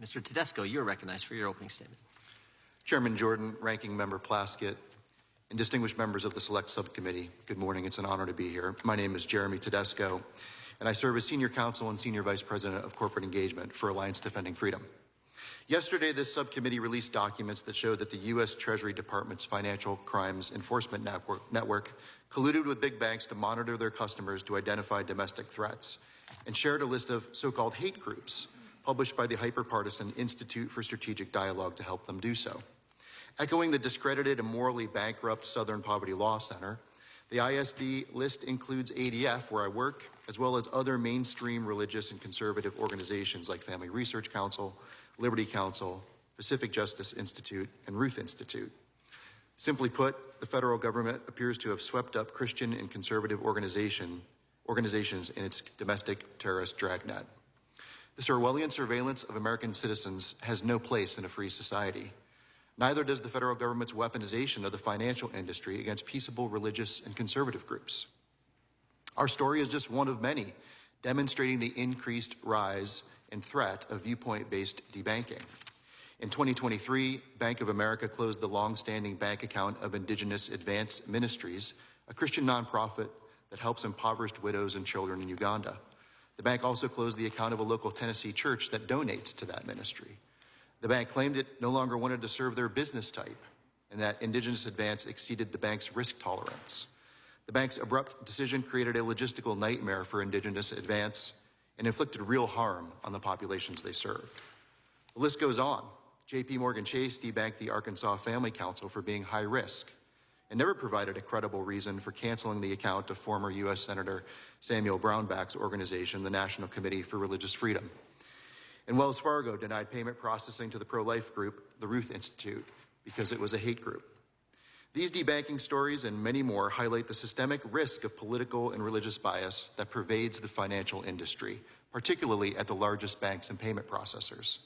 Mr. Tedesco, you are recognized for your opening statement. Chairman Jordan, Ranking Member Plaskett, and distinguished members of the Select Subcommittee, good morning. It's an honor to be here. My name is Jeremy Tedesco, and I serve as Senior Counsel and Senior Vice President of Corporate Engagement for Alliance Defending Freedom. Yesterday, this subcommittee released documents that show that the U.S. Treasury Department's Financial Crimes Enforcement Network colluded with big banks to monitor their customers to identify domestic threats and shared a list of so-called hate groups published by the hyper-partisan Institute for Strategic Dialogue to help them do so. Echoing the discredited and morally bankrupt Southern Poverty Law Center, the ISD list includes ADF, where I work, as well as other mainstream religious and conservative organizations like Family Research Council, Liberty Council, Pacific Justice Institute, and Ruth Institute. Simply put, the federal government appears to have swept up Christian and conservative organizations in its domestic terrorist dragnet. This Orwellian surveillance of American citizens has no place in a free society. Neither does the federal government's weaponization of the financial industry against peaceable religious and conservative groups. Our story is just one of many, demonstrating the increased rise and threat of viewpoint-based debanking. In 2023, Bank of America closed the long-standing bank account of Indigenous Advance Ministries, a Christian nonprofit that helps impoverished widows and children in Uganda. The bank also closed the account of a local Tennessee church that donates to that ministry. The bank claimed it no longer wanted to serve their business type and that Indigenous Advance exceeded the bank's risk tolerance. The bank's abrupt decision created a logistical nightmare for Indigenous Advance and inflicted real harm on the populations they serve. The list goes on. J.P. Morgan Chase debanked the Arkansas Family Council for being high risk and never provided a credible reason for canceling the account of former U.S. Senator Samuel Brownback's organization, the National Committee for Religious Freedom. And Wells Fargo denied payment processing to the pro-life group, the Ruth Institute, because it was a hate group. These debanking stories and many more highlight the systemic risk of political and religious bias that pervades the financial industry, particularly at the largest banks and payment processors.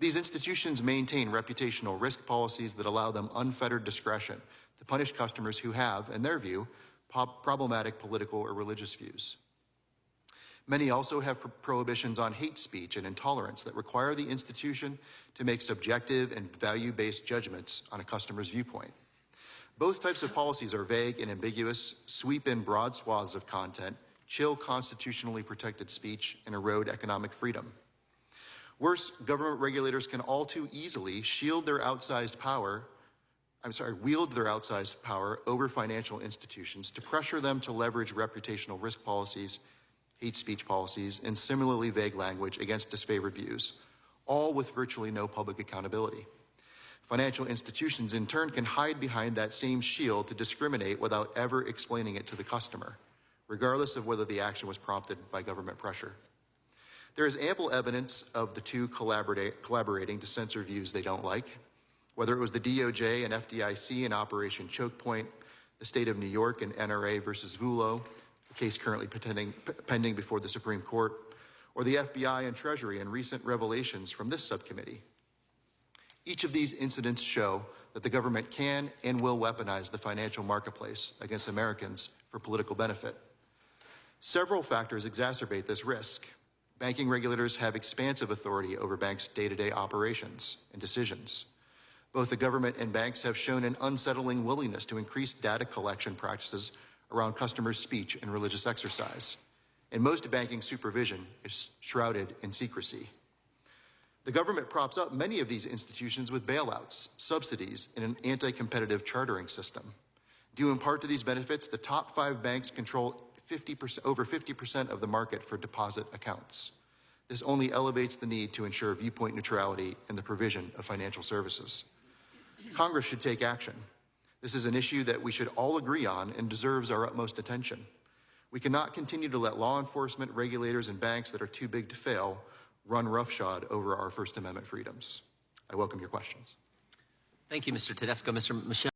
These institutions maintain reputational risk policies that allow them unfettered discretion to punish customers who have, in their view, problematic political or religious views. Many also have prohibitions on hate speech and intolerance that require the institution to make subjective and value-based judgments on a customer's viewpoint. Both types of policies are vague and ambiguous, sweep in broad swaths of content, chill constitutionally protected speech, and erode economic freedom. Worse, government regulators can all too easily wield their outsized power over financial institutions to pressure them to leverage reputational risk policies, hate speech policies, and similarly vague language against disfavored views, all with virtually no public accountability. Financial institutions, in turn, can hide behind that same shield to discriminate without ever explaining it to the customer, regardless of whether the action was prompted by government pressure. There is ample evidence of the two collaborating to censor views they don't like, whether it was the DOJ and FDIC in Operation Choke Point, the state of New York and NRA versus Vulo, a case currently pending before the Supreme Court, or the FBI and Treasury in recent revelations from this subcommittee. Each of these incidents show that the government can and will weaponize the financial marketplace against Americans for political benefit. Several factors exacerbate this risk. Banking regulators have expansive authority over banks' day-to-day operations and decisions. Both the government and banks have shown an unsettling willingness to increase data collection practices around customers' speech and religious exercise. And most banking supervision is shrouded in secrecy. The government props up many of these institutions with bailouts, subsidies, and an anti-competitive chartering system. Due in part to these benefits, the top 5 banks control over 50% of the market for deposit accounts. This only elevates the need to ensure viewpoint neutrality in the provision of financial services. Congress should take action. This is an issue that we should all agree on and deserves our utmost attention. We cannot continue to let law enforcement, regulators, and banks that are too big to fail run roughshod over our First Amendment freedoms. I welcome your questions. Thank you, Mr. Tedesco. Mr. Michel.